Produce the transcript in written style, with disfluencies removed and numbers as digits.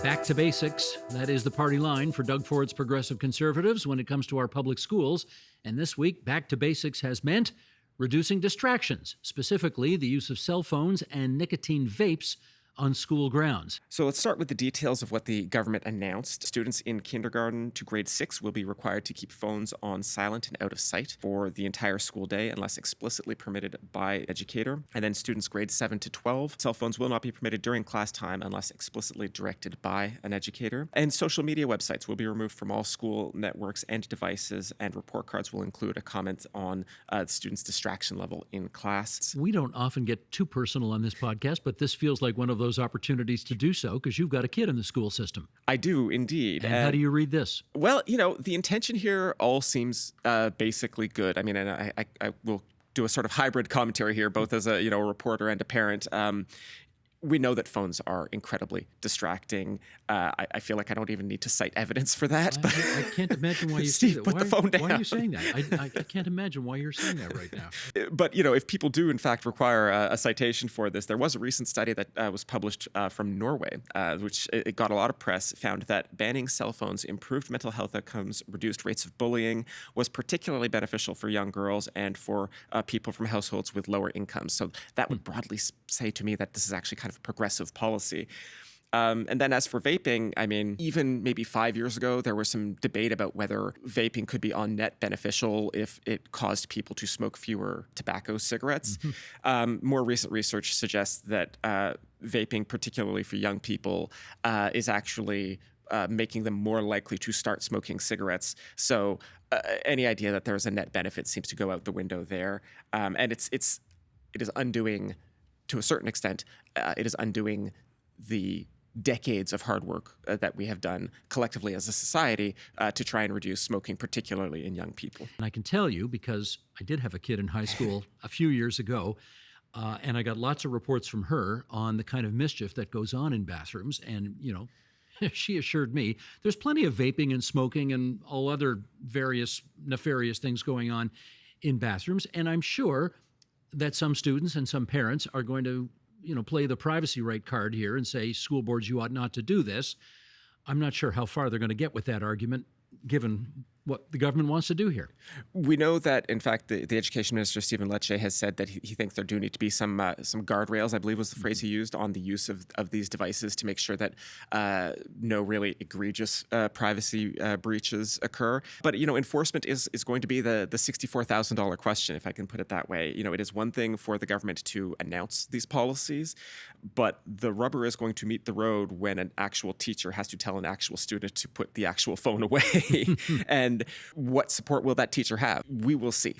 Back to basics. That is the party line for Doug Ford's Progressive Conservatives when it comes to our public schools. And this week, back to basics has meant reducing distractions, specifically the use of cell phones and nicotine vapes on school grounds. So let's start with the details of what the government announced. Students in kindergarten to grade 6 will be required to keep phones on silent and out of sight for the entire school day unless explicitly permitted by educator. And then students grades 7 to 12, cell phones will not be permitted during class time unless explicitly directed by an educator. And social media websites will be removed from all school networks and devices, and report cards will include a comment on students' distraction level in class. We don't often get too personal on this podcast, but this feels like one of those opportunities to do so because you've got a kid in the school system. I do indeed. And how do you read this? Well, the intention here all seems basically good. I mean, and I will do a sort of hybrid commentary here, both as a reporter and a parent. We know that phones are incredibly distracting. I feel like I don't even need to cite evidence for that. I can't imagine why you Steve, say that. put the phone down. Why are you saying that? I can't imagine why you're saying that right now. But, if people do, in fact, require a citation for this, there was a recent study that was published from Norway, which it got a lot of press, found that banning cell phones improved mental health outcomes, reduced rates of bullying, was particularly beneficial for young girls and for people from households with lower incomes. So that would broadly say to me that this is actually kind of a progressive policy. And then as for vaping, I mean, even maybe 5 years ago, there was some debate about whether vaping could be on net beneficial if it caused people to smoke fewer tobacco cigarettes. More recent research suggests that vaping, particularly for young people, is actually making them more likely to start smoking cigarettes. So any idea that there's a net benefit seems to go out the window there. And it is undoing, to a certain extent, it is undoing the decades of hard work that we have done collectively as a society to try and reduce smoking, particularly in young people. And I can tell you, because I did have a kid in high school a few years ago, and I got lots of reports from her on the kind of mischief that goes on in bathrooms. And, she assured me there's plenty of vaping and smoking and all other various nefarious things going on in bathrooms. And I'm sure that some students and some parents are going to play the privacy right card here and say, school boards, you ought not to do this. I'm not sure how far they're going to get with that argument, given what the government wants to do here. We know that, in fact, the Education Minister, Stephen Lecce, has said that he thinks there do need to be some guardrails, I believe was the phrase he used, on the use of these devices to make sure that no really egregious privacy breaches occur. But, enforcement is going to be the $64,000 question, if I can put it that way. It is one thing for the government to announce these policies, but the rubber is going to meet the road when an actual teacher has to tell an actual student to put the actual phone away. And what support will that teacher have? We will see.